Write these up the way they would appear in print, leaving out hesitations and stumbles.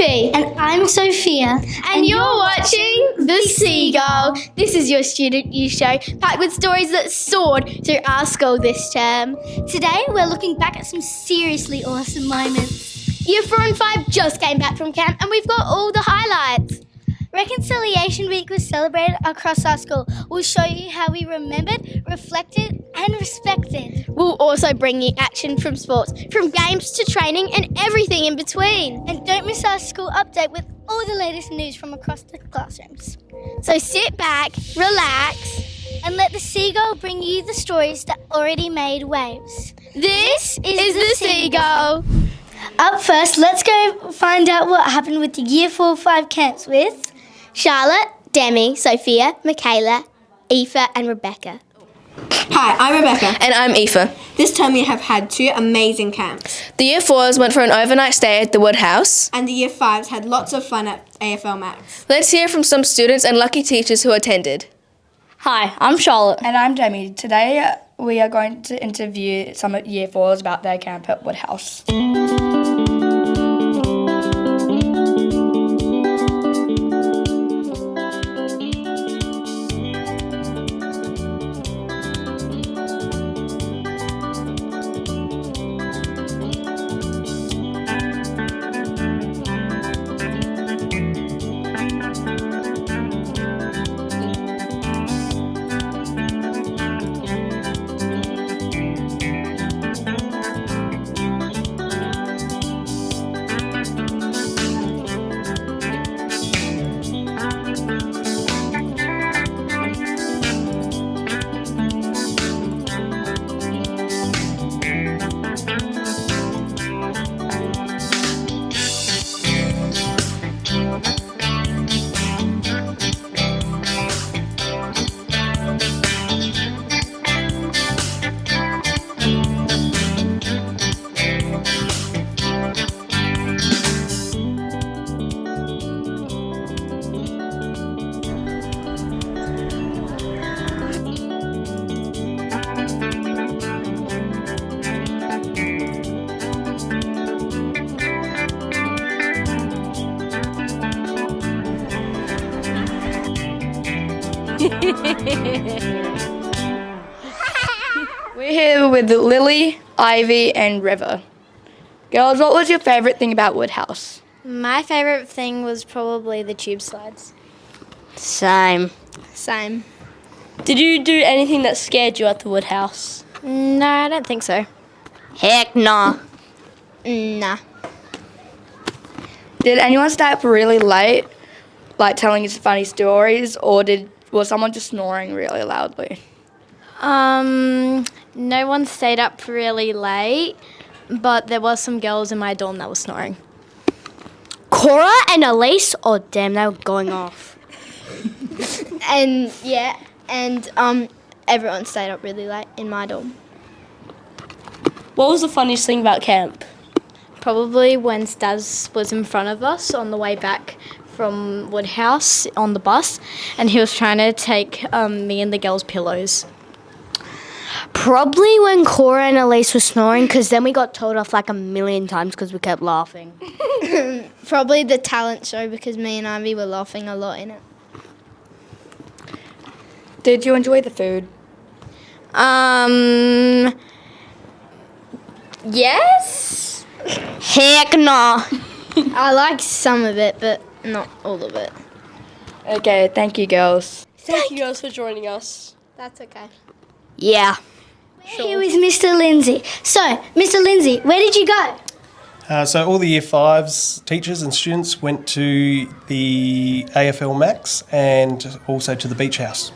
Sophie. And I'm Sophia. And you're watching The Seagull. This is your student news show packed with stories that soared through our school this term. Today we're looking back at some seriously awesome moments. Year 4 and 5 just came back from camp and we've got all the highlights. Reconciliation Week was celebrated across our school. We'll show you how we remembered, reflected and respected. We'll also bring you action from sports, from games to training and everything in between. And don't miss our school update with all the latest news from across the classrooms. So sit back, relax, and let the Seagull bring you the stories that already made waves. This is the Seagull. Up first, let's go find out what happened with the Year 4-5 camps with Charlotte, Demi, Sophia, Michaela, Aoife and Rebecca. Hi, I'm Rebecca. And I'm Aoife. This term we have had 2 amazing camps. The Year 4s went for an overnight stay at the Wood House. And the Year 5s had lots of fun at AFL Max. Let's hear from some students and lucky teachers who attended. Hi, I'm Charlotte. And I'm Demi. Today we are going to interview some Year 4s about their camp at Wood House. We're here with Lily, Ivy and River. Girls, what was your favourite thing about Wood House? My favourite thing was probably the tube slides. Same. Did you do anything that scared you at the Wood House? No, I don't think so. Heck nah. Nah. Did anyone stay up really late, like telling you funny stories, or was someone just snoring really loudly? No one stayed up really late, but there was some girls in my dorm that were snoring. Cora and Elise? Oh, damn, they were going off. And everyone stayed up really late in my dorm. What was the funniest thing about camp? Probably when Stas was in front of us on the way back from Woodhouse on the bus, and he was trying to take me and the girls' pillows. Probably when Cora and Elise were snoring, because then we got told off like a million times because we kept laughing. Probably the talent show, because me and Ivy were laughing a lot in it. Did you enjoy the food? Yes? Heck nah. I liked some of it, but not all of it. Okay, thank you, girls. Thank you guys for joining us. That's okay. Yeah. Here with Mr. Lindsay. So, Mr. Lindsay, where did you go? So all the Year 5s teachers and students went to the AFL Max and also to the beach house.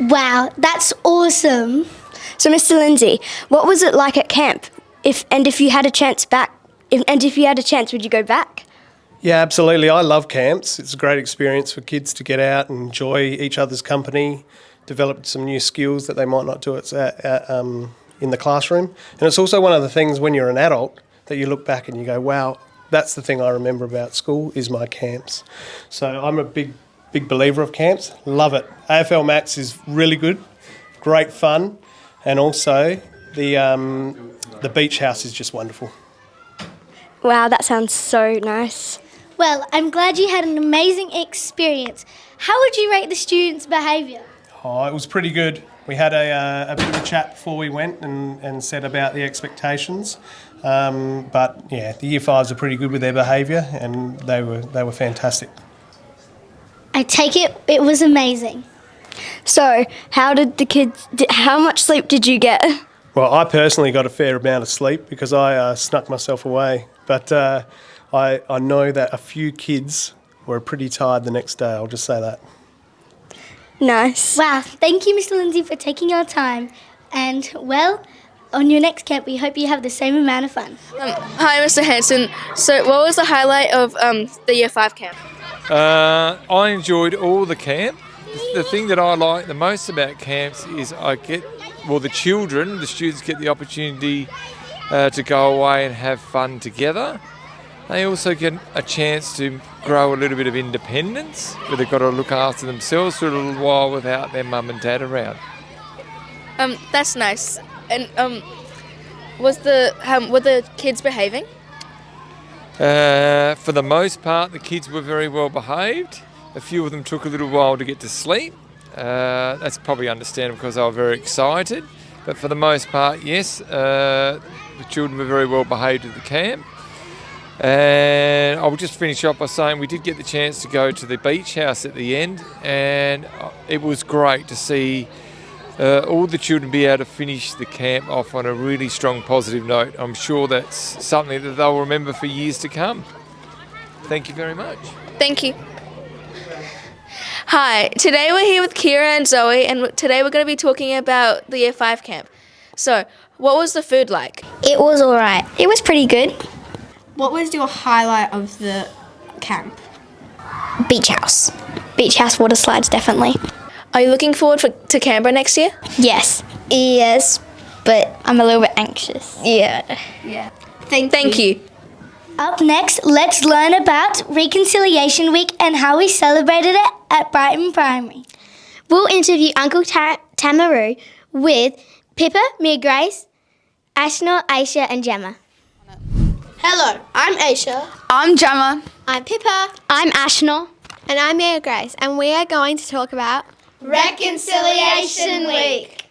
Wow, that's awesome. So, Mr. Lindsay, what was it like at camp? If you had a chance, would you go back? Yeah, absolutely. I love camps. It's a great experience for kids to get out and enjoy each other's company, develop some new skills that they might not do in the classroom. And it's also one of the things when you're an adult that you look back and you go, wow, that's the thing I remember about school is my camps. So I'm a big believer of camps. Love it. AFL Max is really good, great fun, and also the beach house is just wonderful. Wow, that sounds so nice. Well, I'm glad you had an amazing experience. How would you rate the students' behaviour? Oh, it was pretty good. We had a bit of a chat before we went and said about the expectations. But yeah, the Year 5s are pretty good with their behaviour, and they were fantastic. I take it was amazing. So, how much sleep did you get? Well, I personally got a fair amount of sleep because I snuck myself away. But I know that a few kids were pretty tired the next day, I'll just say that. Nice. Wow, thank you, Mr. Lindsay, for taking your time. And, well, on your next camp, we hope you have the same amount of fun. Hi, Mr. Hanson. So, what was the highlight of the Year 5 camp? I enjoyed all the camp. The thing that I like the most about camps is the students get the opportunity to go away and have fun together. They also get a chance to grow a little bit of independence, where they've got to look after themselves for a little while without their mum and dad around. That's nice. And were the kids behaving? For the most part, the kids were very well behaved. A few of them took a little while to get to sleep. That's probably understandable because they were very excited. But for the most part, yes, the children were very well behaved at the camp. And I will just finish up by saying we did get the chance to go to the beach house at the end, and it was great to see all the children be able to finish the camp off on a really strong positive note. I'm sure that's something that they'll remember for years to come. Thank you very much. Thank you. Hi, today we're here with Kira and Zoe, and today we're going to be talking about the Year 5 camp. So, what was the food like? It was all right. It was pretty good. What was your highlight of the camp? Beach house. Beach house water slides, definitely. Are you looking forward to Canberra next year? Yes. Yes, but I'm a little bit anxious. Yeah. Thank you. Up next, let's learn about Reconciliation Week and how we celebrated it at Brighton Primary. We'll interview Uncle Tamaru with Pippa, Mia Grace, Ashnor, Aisha and Gemma. Hello, I'm Aisha. I'm Gemma. I'm Pippa. I'm Ashnor. And I'm Mia Grace, and we are going to talk about Reconciliation Week.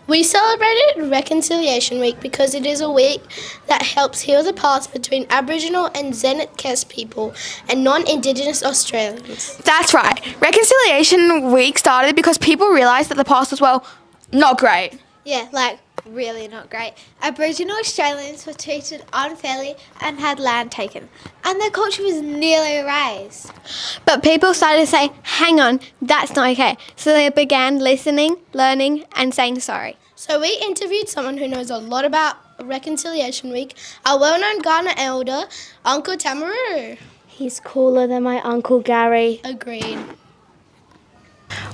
We celebrated Reconciliation Week because it is a week that helps heal the past between Aboriginal and Zenit-Kes people and non-Indigenous Australians. That's right. Reconciliation Week started because people realised that the past was, well, not great. Yeah, really not great. Aboriginal Australians were treated unfairly and had land taken, and their culture was nearly erased. But people started to say, hang on, that's not okay. So they began listening, learning, and saying sorry. So we interviewed someone who knows a lot about Reconciliation Week, our well-known Kaurna elder, Uncle Tamaru. He's cooler than my Uncle Gary. Agreed.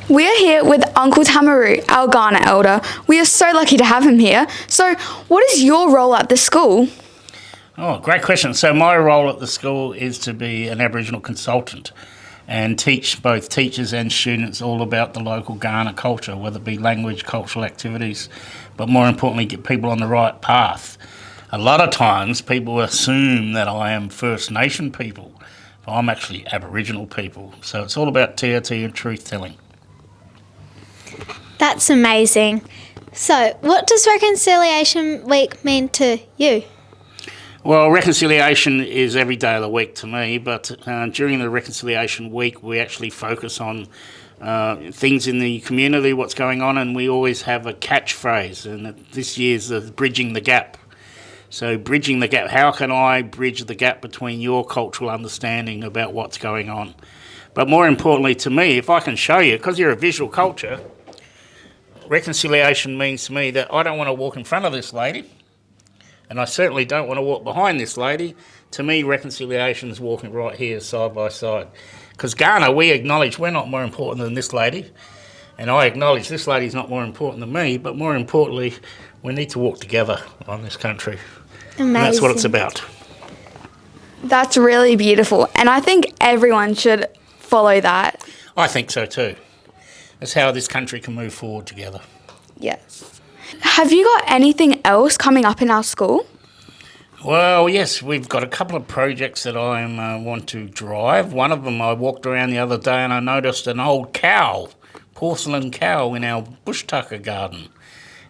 We are here with Uncle Tamaru, our Kaurna elder. We are so lucky to have him here. So, what is your role at the school? Oh, great question. So my role at the school is to be an Aboriginal consultant and teach both teachers and students all about the local Kaurna culture, whether it be language, cultural activities, but more importantly, get people on the right path. A lot of times people assume that I am First Nation people, but I'm actually Aboriginal people. So it's all about TRT and truth-telling. That's amazing. So, what does Reconciliation Week mean to you? Well, reconciliation is every day of the week to me, but during the Reconciliation Week we actually focus on things in the community, what's going on, and we always have a catchphrase, and this year's bridging the gap. So bridging the gap, how can I bridge the gap between your cultural understanding about what's going on? But more importantly to me, if I can show you, because you're a visual culture, reconciliation means to me that I don't want to walk in front of this lady, and I certainly don't want to walk behind this lady. To me, reconciliation is walking right here side by side. Because Kaurna, we acknowledge we're not more important than this lady, and I acknowledge this lady's not more important than me, but more importantly, we need to walk together on this country. Amazing. And that's what it's about. That's really beautiful, and I think everyone should follow that. I think so too. That's how this country can move forward together. Yes. Have you got anything else coming up in our school? Well, yes, we've got a couple of projects that I want to drive. One of them, I walked around the other day and I noticed an old cow, porcelain cow in our bush tucker garden.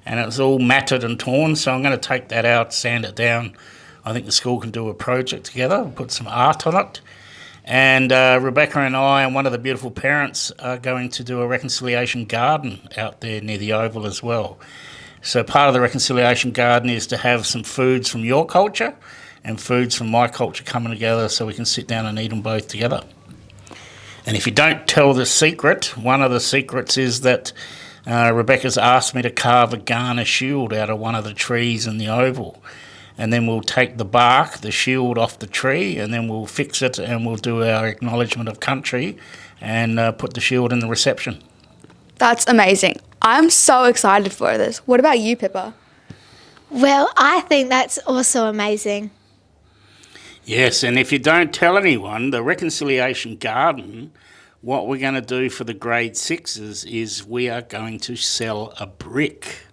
And it was all matted and torn, so I'm going to take that out, sand it down. I think the school can do a project together, put some art on it. And Rebecca and I and one of the beautiful parents are going to do a reconciliation garden out there near the Oval as well. So part of the reconciliation garden is to have some foods from your culture and foods from my culture coming together so we can sit down and eat them both together. And if you don't tell the secret, one of the secrets is that Rebecca's asked me to carve a Ghana shield out of one of the trees in the Oval. And then we'll take the bark, the shield off the tree, and then we'll fix it and we'll do our acknowledgement of country and put the shield in the reception. That's amazing. I'm so excited for this. What about you, Pippa? Well, I think that's also amazing. Yes, and if you don't tell anyone, the Reconciliation Garden, what we're going to do for the grade 6s is we are going to sell a brick.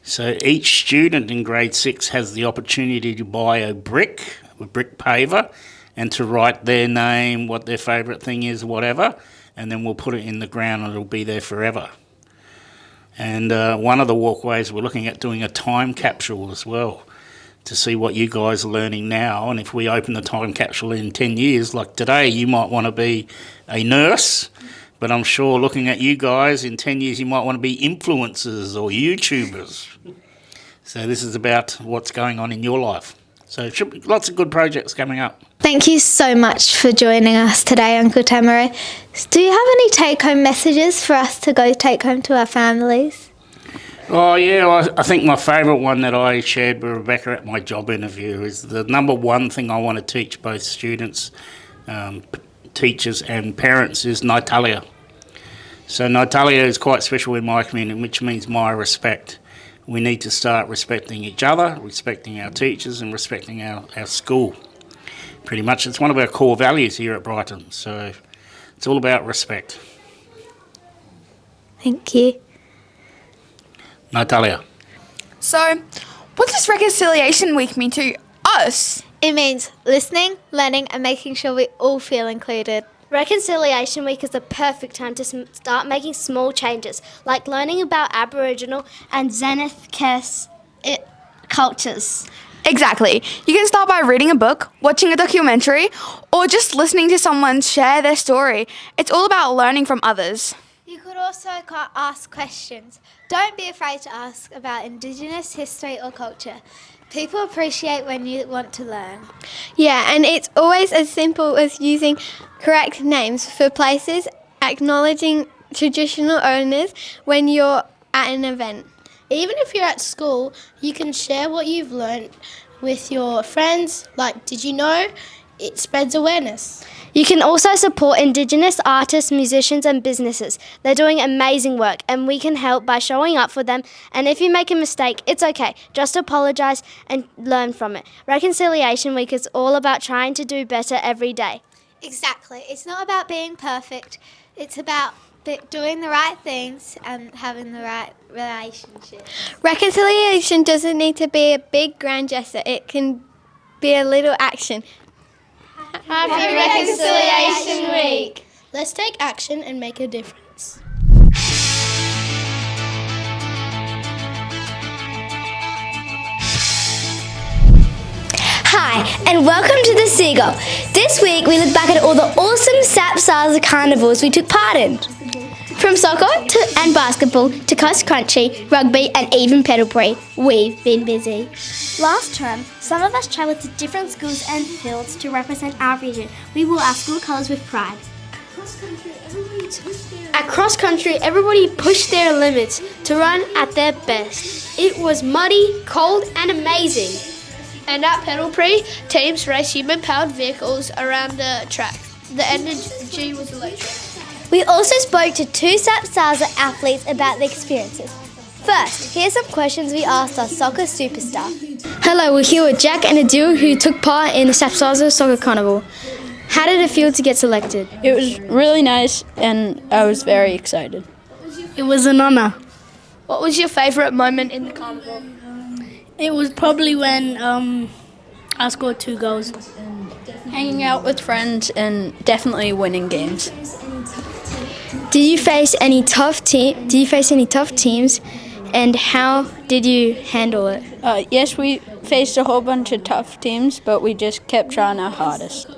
So each student in grade 6 has the opportunity to buy a brick paver, and to write their name, what their favourite thing is, whatever, and then we'll put it in the ground and it'll be there forever. And one of the walkways, we're looking at doing a time capsule as well to see what you guys are learning now. And if we open the time capsule in 10 years, like today, you might want to be a nurse, but I'm sure looking at you guys in 10 years, you might want to be influencers or YouTubers. So this is about what's going on in your life. So it should be lots of good projects coming up. Thank you so much for joining us today, Uncle Tamaru. Do you have any take-home messages for us to go take home to our families? Oh yeah, I think my favourite one that I shared with Rebecca at my job interview is the number one thing I want to teach both students, teachers and parents is Natalia. So Natalia is quite special in my community, which means my respect. We need to start respecting each other, respecting our teachers and respecting our school. Pretty much it's one of our core values here at Brighton, so it's all about respect. Thank you. Natalia. So, what does Reconciliation Week mean to us? It means listening, learning and making sure we all feel included. Reconciliation Week is the perfect time to start making small changes, like learning about Aboriginal and Zenith cultures. Exactly. You can start by reading a book, watching a documentary, or just listening to someone share their story. It's all about learning from others. You could also ask questions. Don't be afraid to ask about Indigenous history or culture. People appreciate when you want to learn. Yeah, and it's always as simple as using correct names for places, acknowledging traditional owners when you're at an event. Even if you're at school, you can share what you've learned with your friends. Like, did you know? It spreads awareness. You can also support Indigenous artists, musicians and businesses. They're doing amazing work and we can help by showing up for them. And if you make a mistake, it's okay. Just apologise and learn from it. Reconciliation Week is all about trying to do better every day. Exactly. It's not about being perfect. It's about doing the right things and having the right relationship. Reconciliation doesn't need to be a big grand gesture. It can be a little action. Happy Reconciliation Week! Let's take action and make a difference. Hi, and welcome to the Seagull. This week we look back at all the awesome SAP Salsa carnivals we took part in. From soccer and basketball to cross country, rugby and even pedal-free, we've been busy. Last term, some of us travelled to different schools and fields to represent our region. We wore our school colours with pride. At cross country, everybody pushed their limits to run at their best. It was muddy, cold and amazing. And at pedal-free, teams raced human-powered vehicles around the track. The energy was electric. We also spoke to two SAP Salsa athletes about the experiences. First, here's some questions we asked our soccer superstar. Hello, we're here with Jack and Adil who took part in the SAP Salsa Soccer Carnival. How did it feel to get selected? It was really nice and I was very excited. It was an honour. What was your favourite moment in the carnival? It was probably when I scored 2 goals. Hanging out with friends and definitely winning games. Did you face any tough teams, and how did you handle it? Yes, we faced a whole bunch of tough teams, but we just kept trying our hardest.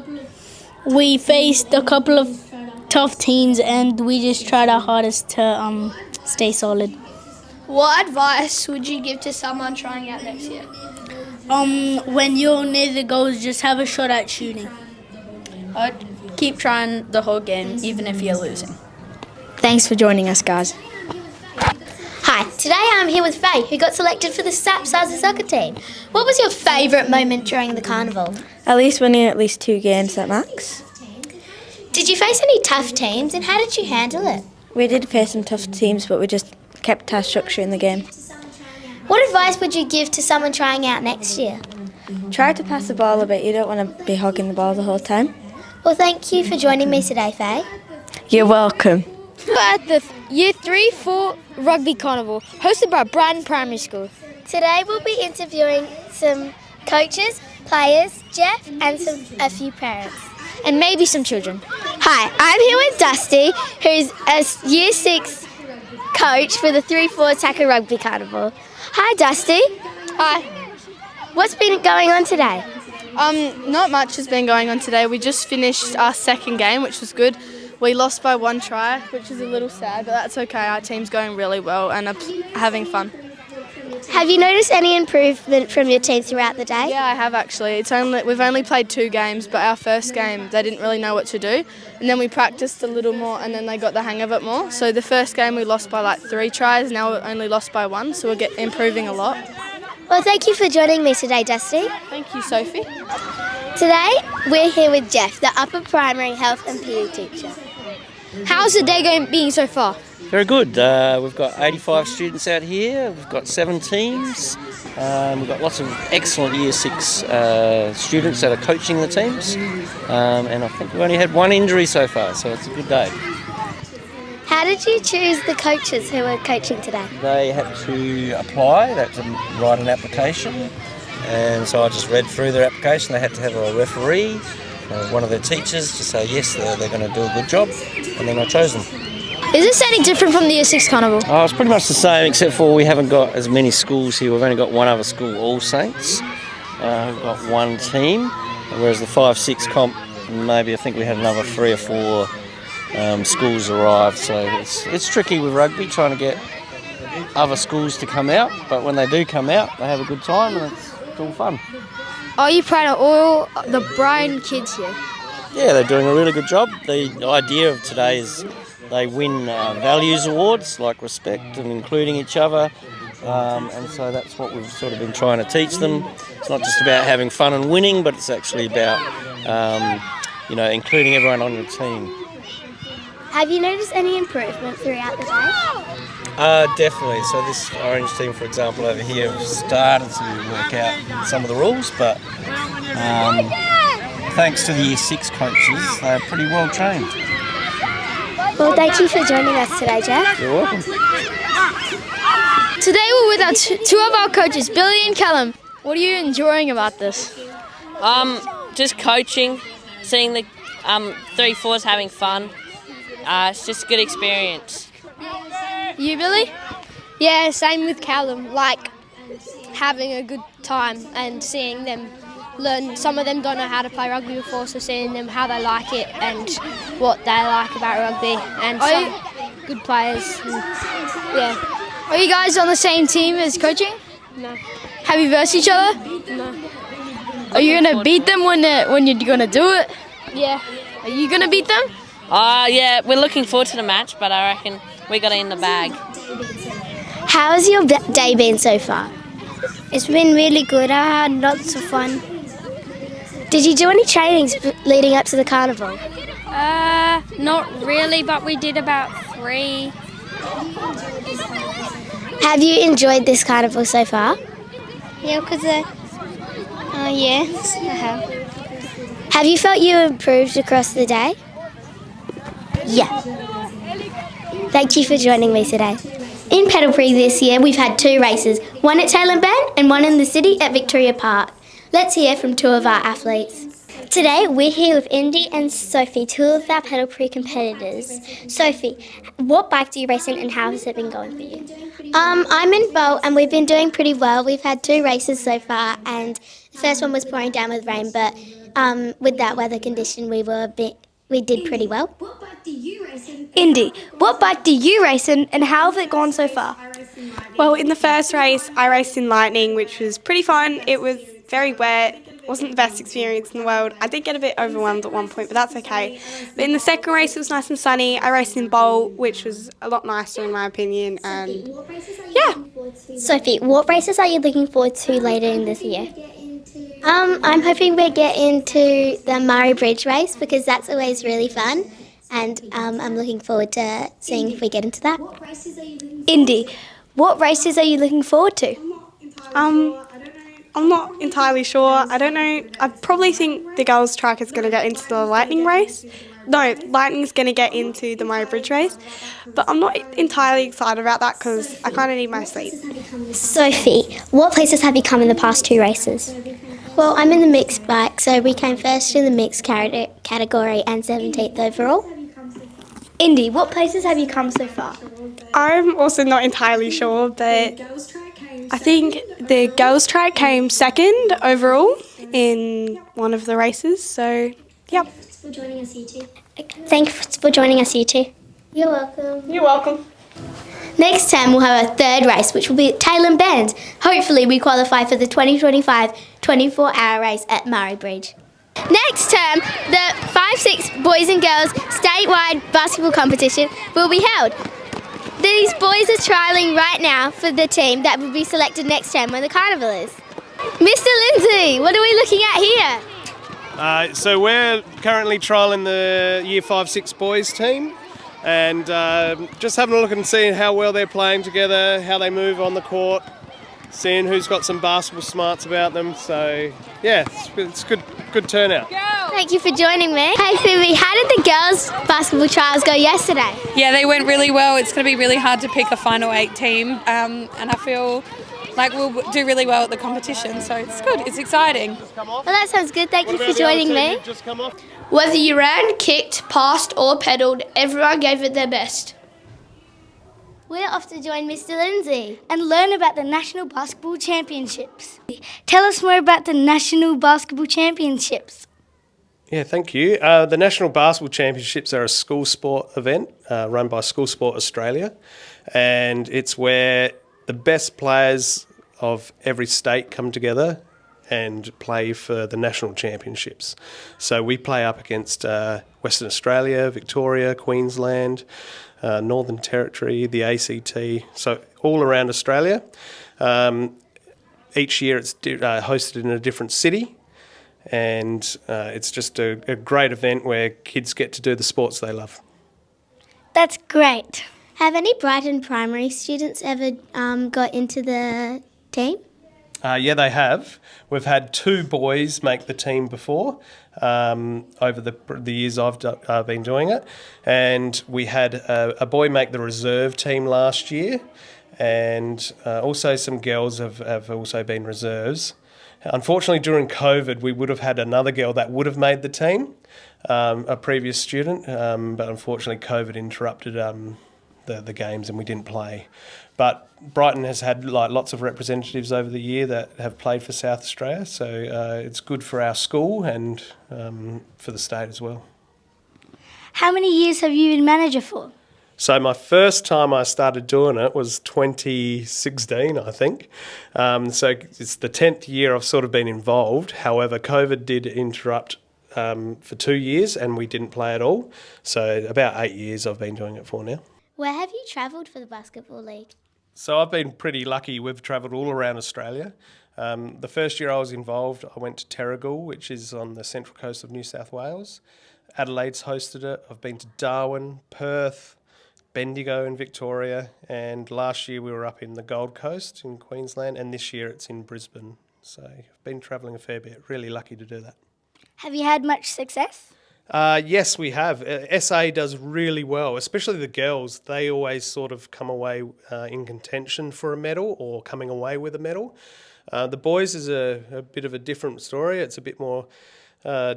We faced a couple of tough teams and we just tried our hardest to stay solid. What advice would you give to someone trying out next year? When you're near the goals, just have a shot at shooting. Keep trying the whole game, even if you're losing. Thanks for joining us, guys. Hi, today I'm here with Faye, who got selected for the Sapsaza soccer team. What was your favourite moment during the carnival? At least winning at least 2 games at max. Did you face any tough teams and how did you handle it? We did face some tough teams, but we just kept our structure in the game. What advice would you give to someone trying out next year? Try to pass the ball a bit. You don't want to be hogging the ball the whole time. Well, thank you for joining me today, Faye. You're welcome. At the Year 3-4 Rugby Carnival, hosted by Brighton Primary School. Today we'll be interviewing some coaches, players, Jeff, and a few parents. And maybe some children. Hi, I'm here with Dusty, who's a Year 6 coach for the 3-4 Tacker Rugby Carnival. Hi, Dusty. Hi. What's been going on today? Not much has been going on today. We just finished our second game, which was good. We lost by 1 try, which is a little sad, but that's okay. Our team's going really well and are having fun. Have you noticed any improvement from your team throughout the day? Yeah, I have actually. We've only played 2 games, but our first game they didn't really know what to do, and then we practiced a little more, and then they got the hang of it more. So the first game we lost by 3 tries. Now we're only lost by 1, so we're improving a lot. Well, thank you for joining me today, Dusty. Thank you, Sophie. Today we're here with Jeff, the upper primary health and PE teacher. How's the day being so far? Very good. We've got 85 students out here. We've got 7 teams. We've got lots of excellent Year 6 students that are coaching the teams. And I think we've only had 1 injury so far, so it's a good day. How did you choose the coaches who were coaching today? They had to apply, they had to write an application. And so I just read through their application. They had to have a referee, one of their teachers, to say yes, they're going to do a good job. And then I chose them. Is this any different from the Year 6 Carnival? Oh, it's pretty much the same, except for we haven't got as many schools here. We've only got one other school, All Saints. We've got 1 team, whereas the 5-6 comp, maybe I think we had another 3 or 4 schools arrive. So it's tricky with rugby, trying to get other schools to come out. But when they do come out, they have a good time and it's all fun. Are you proud of all the Brighton kids here? Yeah, they're doing a really good job. The idea of today is they win values awards like respect and including each other, and so that's what we've sort of been trying to teach them. It's not just about having fun and winning, but it's actually about including everyone on your team. Have you noticed any improvement throughout the day? Definitely. So this orange team, for example, over here have started to work out some of the rules, but thanks to the Year 6 coaches, they're pretty well trained. Well, thank you for joining us today, Jeff. You're welcome. Today we're with our 2 of our coaches, Billy and Callum. What are you enjoying about this? Just coaching, seeing the 3-4s having fun. It's just a good experience. You, Billy? Yeah, same with Callum. Like having a good time and seeing them learn. Some of them don't know how to play rugby before, so seeing them how they like it and what they like about rugby, and some good players. Yeah. Are you guys on the same team as coaching? No. Have you versed each other? No. Are you gonna beat them when you're gonna do it? Yeah. Are you gonna beat them? Yeah, we're looking forward to the match, but I reckon we got it in the bag. How has your day been so far? It's been really good. I had lots of fun. Did you do any trainings leading up to the carnival? Not really, but we did about 3. Have you enjoyed this carnival so far? Yeah, because yes, I have. Have you felt you improved across the day? Yeah. Thank you for joining me today. In Pedal Prix this year, we've had 2 races, one at Taylor Bend and one in the city at Victoria Park. Let's hear from two of our athletes. Today we're here with Indy and Sophie, two of our pedal pre-competitors. Sophie, what bike do you race in and how has it been going for you? I'm in boat and we've been doing pretty well. We've had 2 races so far and the first one was pouring down with rain, but with that weather condition we did pretty well. Indy, what bike do you race in and how have it gone so far? Well, in the first race, I raced in Lightning, which was pretty fun. It was very wet, wasn't the best experience in the world. I did get a bit overwhelmed at one point, but that's okay. But in the second race, it was nice and sunny. I raced in Bowl, which was a lot nicer in my opinion, and yeah. Sophie, what races are you looking forward to later in this year? I'm hoping we get into the Murray Bridge race because that's always really fun and I'm looking forward to seeing if we get into that. Indy, what races are you looking forward to? I'm not entirely sure. I don't know. I probably think the girls' track is going to get into the Lightning race. No, Lightning's going to get into the Murray Bridge race. But I'm not entirely excited about that because I kind of need my sleep. Sophie, what places have you come in the past 2 races? Well, I'm in the mixed bike, so we came first in the mixed category and 17th overall. Indy, what places have you come so far? I'm also not entirely sure, but I think the girls' track came second overall in one of the races. So, yep. Thanks for joining us, you two. You're welcome. You're welcome. Next term we'll have a 3rd race, which will be at Tailem Bend. Hopefully we qualify for the 2025 24-hour race at Murray Bridge. Next term, the 5-6 boys and girls statewide basketball competition will be held. These boys are trialling right now for the team that will be selected next term when the carnival is. Mr. Lindsay, what are we looking at here? So we're currently trialling the Year 5-6 boys team and just having a look and seeing how well they're playing together, how they move on the court, seeing who's got some basketball smarts about them. So yeah, it's good turnout. Thank you for joining me. Hey Phoebe, how did the girls' basketball trials go yesterday? Yeah, they went really well. It's going to be really hard to pick a final 8 team, and I feel like we'll do really well at the competition, so it's good, it's exciting. Well, that sounds good. Thank you for joining me. Whether you ran, kicked, passed or pedalled, everyone gave it their best. We're off to join Mr. Lindsay and learn about the National Basketball Championships. Tell us more about the National Basketball Championships. Yeah, thank you. The National Basketball Championships are a school sport event run by School Sport Australia, and it's where the best players of every state come together and play for the national championships. So we play up against Western Australia, Victoria, Queensland, Northern Territory, the ACT, so all around Australia. Each year it's hosted in a different city, and it's just a great event where kids get to do the sports they love. That's great. Have any Brighton primary students ever got into the team? Yeah, they have. We've had 2 boys make the team before over the years I've been doing it. And we had a boy make the reserve team last year, and also some girls have also been reserves. Unfortunately, during COVID, we would have had another girl that would have made the team, a previous student, but unfortunately COVID interrupted the games and we didn't play. But Brighton has had lots of representatives over the year that have played for South Australia, so it's good for our school and for the state as well. How many years have you been manager for? So my first time I started doing it was 2016, I think. So it's the 10th year I've sort of been involved. However, COVID did interrupt for 2 years and we didn't play at all. So about 8 years I've been doing it for now. Where have you travelled for the Basketball League? So I've been pretty lucky. We've travelled all around Australia. The first year I was involved, I went to Seagull, which is on the central coast of New South Wales. Adelaide's hosted it. I've been to Darwin, Perth, Bendigo in Victoria, and last year we were up in the Gold Coast in Queensland, and this year it's in Brisbane. So I've been travelling a fair bit. Really lucky to do that. Have you had much success? Yes, we have. SA does really well, especially the girls. They always sort of come away in contention for a medal or coming away with a medal. The boys is a bit of a different story. It's a bit more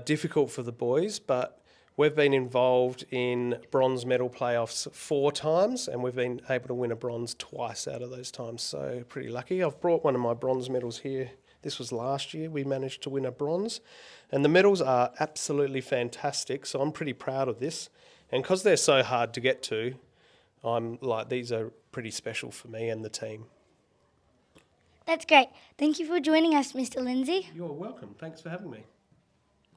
difficult for the boys, but we've been involved in bronze medal playoffs 4 times, and we've been able to win a bronze twice out of those times, so pretty lucky. I've brought one of my bronze medals here. This was last year. We managed to win a bronze, and the medals are absolutely fantastic, so I'm pretty proud of this. And because they're so hard to get to, I'm like, these are pretty special for me and the team. That's great. Thank you for joining us, Mr. Lindsay. You're welcome. Thanks for having me.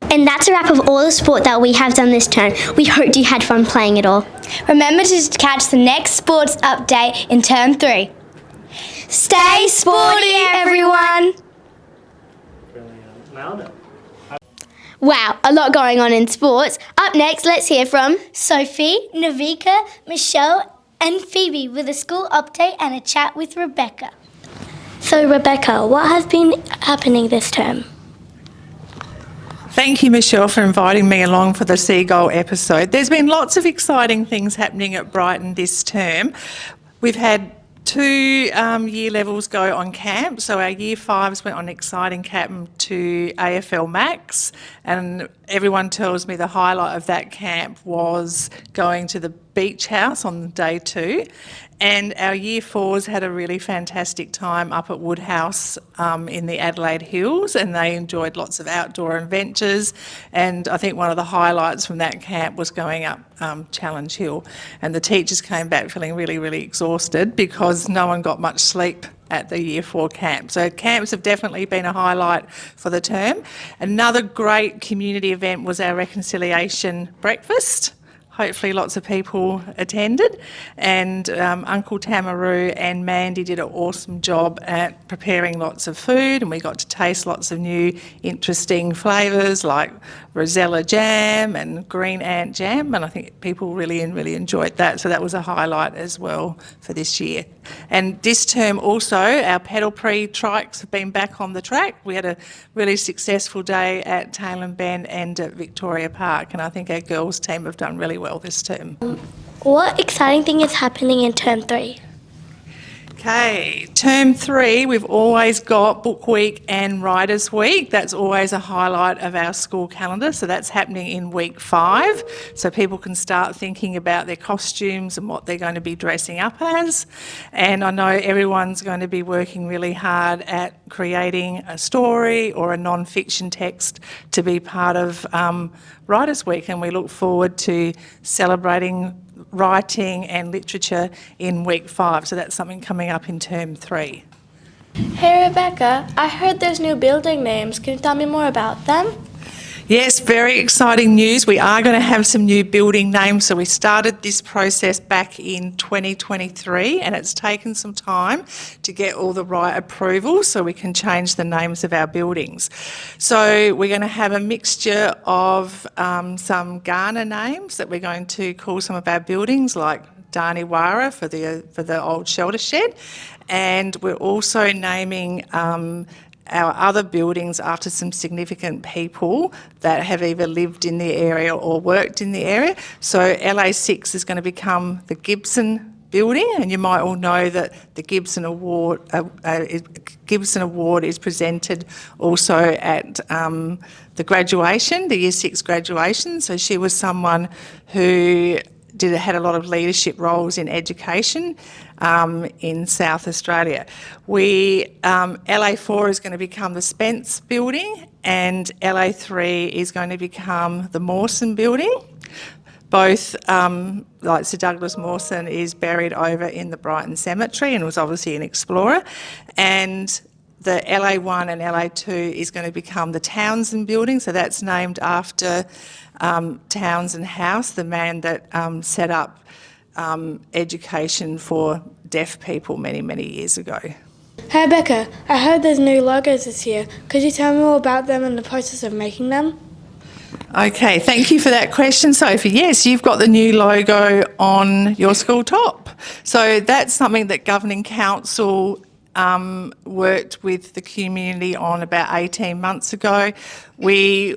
And that's a wrap of all the sport that we have done this term. We hope you had fun playing it all. Remember to catch the next sports update in term 3. Stay sporty, everyone! Wow, a lot going on in sports. Up next, let's hear from Sophie, Navika, Michelle and Phoebe with a school update and a chat with Rebecca. So Rebecca, what has been happening this term? Thank you, Michelle, for inviting me along for the Seagull episode. There's been lots of exciting things happening at Brighton this term. We've had 2 year levels go on camp. So our year 5s went on an exciting camp to AFL Max, and everyone tells me the highlight of that camp was going to the beach house on day 2. And our year 4s had a really fantastic time up at Woodhouse in the Adelaide Hills, and they enjoyed lots of outdoor adventures. And I think one of the highlights from that camp was going up Challenge Hill. And the teachers came back feeling really, really exhausted because no one got much sleep at the year 4 camp. So camps have definitely been a highlight for the term. Another great community event was our reconciliation breakfast. Hopefully lots of people attended, and Uncle Tamaroo and Mandy did an awesome job at preparing lots of food, and we got to taste lots of new interesting flavours like Rosella jam and green ant jam, and I think people really enjoyed that, so that was a highlight as well for this year. And this term also, our pedal pre-trikes have been back on the track. We had a really successful day at Tailem Bend and at Victoria Park, and I think our girls team have done really well this term. What exciting thing is happening in term 3? Okay, term 3, we've always got Book Week and Writers Week. That's always a highlight of our school calendar. So that's happening in week 5. So people can start thinking about their costumes and what they're going to be dressing up as. And I know everyone's going to be working really hard at creating a story or a non-fiction text to be part of Writers Week. And we look forward to celebrating writing and literature in week 5, so that's something coming up in term 3. Hey Rebecca, I heard there's new building names. Can you tell me more about them? Yes, very exciting news. We are going to have some new building names. So we started this process back in 2023, and it's taken some time to get all the right approvals so we can change the names of our buildings. So we're going to have a mixture of some Ghana names that we're going to call some of our buildings, like Daniwara for the old shelter shed, and we're also naming our other buildings after some significant people that have either lived in the area or worked in the area. So LA6 is going to become the Gibson building, and you might all know that the Gibson Award is presented also at the graduation, the Year 6 graduation. So she was someone who had a lot of leadership roles in education in South Australia. LA4 is going to become the Spence building, and LA3 is going to become the Mawson building. Both, like Sir Douglas Mawson is buried over in the Brighton Cemetery and was obviously an explorer, and the LA1 and LA2 is going to become the Townsend building, so that's named after Townsend House, the man that set up education for deaf people many, many years ago. Hey Rebecca, I heard there's new logos this year. Could you tell me more about them and the process of making them? Okay, thank you for that question, Sophie. Yes, you've got the new logo on your school top. So that's something that Governing Council worked with the community on about 18 months ago. We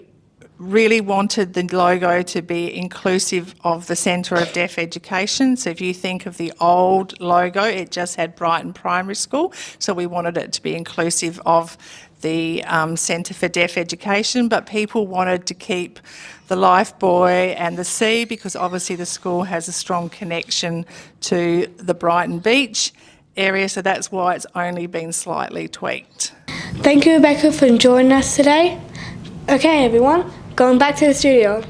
really wanted the logo to be inclusive of the Centre of Deaf Education. So if you think of the old logo, it just had Brighton Primary School. So we wanted it to be inclusive of the Centre for Deaf Education, but people wanted to keep the life buoy and the sea because obviously the school has a strong connection to the Brighton Beach area, so that's why it's only been slightly tweaked. Thank you, Rebecca, for joining us today. Okay, everyone, going back to the studio.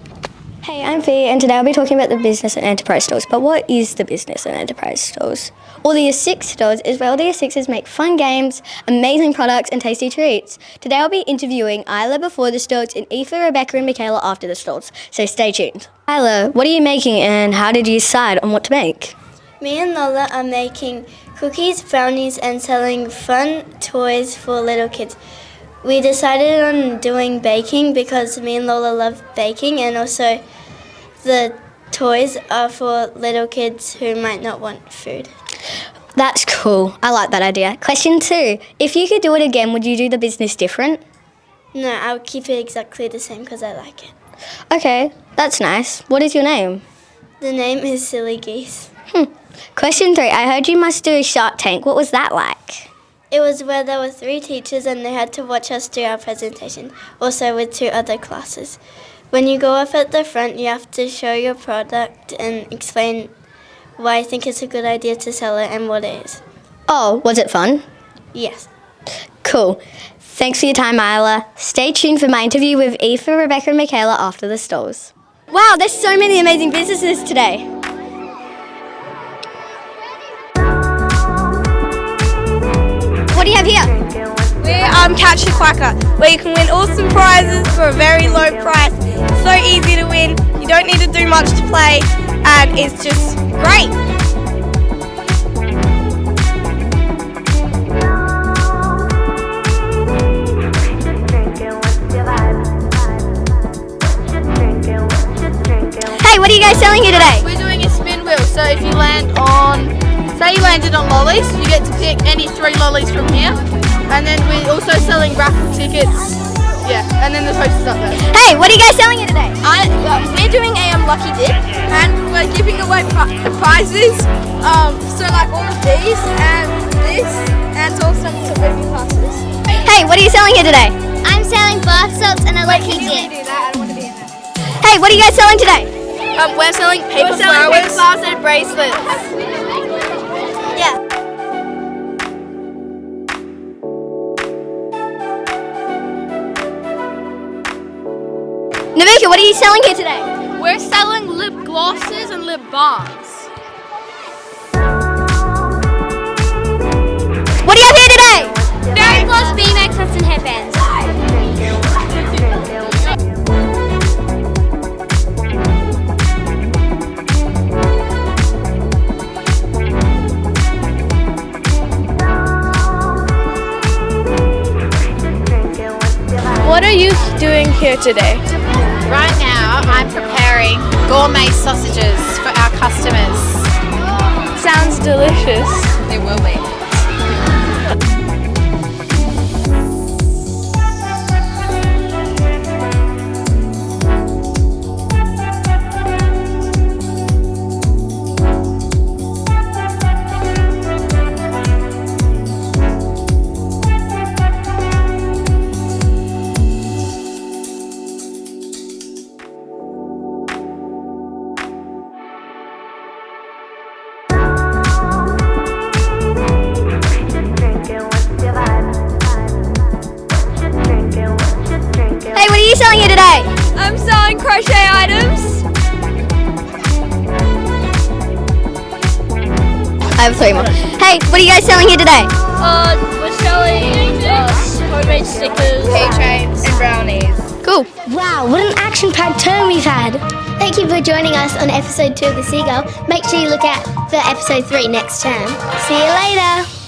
Hey, I'm Fee, and today I'll be talking about the business and enterprise stores. But what is the business and enterprise stores? All the Year 6 stores is where all the Year 6s make fun games, amazing products, and tasty treats. Today I'll be interviewing Isla before the stores and Aoife, Rebecca, and Michaela after the stores. So stay tuned. Isla, what are you making and how did you decide on what to make? Me and Lola are making cookies, brownies, and selling fun toys for little kids. We decided on doing baking because me and Lola love baking, and also the toys are for little kids who might not want food. That's cool. I like that idea. Question 2. If you could do it again, would you do the business different? No, I'll keep it exactly the same because I like it. Okay, that's nice. What is your name? The name is Silly Geese. Question 3. I heard you must do a Shark Tank. What was that like? It was where there were 3 teachers and they had to watch us do our presentation, also with 2 other classes. When you go up at the front, you have to show your product and explain why I think it's a good idea to sell it and what it is. Oh, was it fun? Yes. Cool. Thanks for your time, Isla. Stay tuned for my interview with Aoife, Rebecca, and Michaela after the stores. Wow, there's so many amazing businesses today. What do you have here? We're Catch the Quacker, where you can win awesome prizes for a very low price. It's so easy to win, you don't need to do much to play, and it's just great. Hey, what are you guys selling here today? We're doing a spin wheel, so if you land on, say you landed on lollies, you get to pick any 3 lollies from here. And then we're also selling raffle tickets. Yeah, and then the posters up there. Hey, what are you guys selling here today? We're doing a lucky dip, and we're giving away prizes. So like all of these and this, and also some baby passes. Hey, what are you selling here today? I'm selling bath salts and a lucky dip. Hey, what are you guys selling today? We're selling paper flowers and bracelets. Yeah. Namika, what are you selling here today? We're selling lip glosses and lip balms. What do you have here today? Fairy Floss, BMX hats and headbands. What are you doing here today? Right now, I'm preparing gourmet sausages for our customers. Sounds delicious. It will be. Hey, what are you selling here today? I'm selling crochet items. I have 3 more. Hey, what are you guys selling here today? We're selling homemade stickers, keychains, and brownies. Cool. Wow, what an action-packed term we've had. Thank you for joining us on episode 2 of The Seagull. Make sure you look out for episode 3 next term. See you later.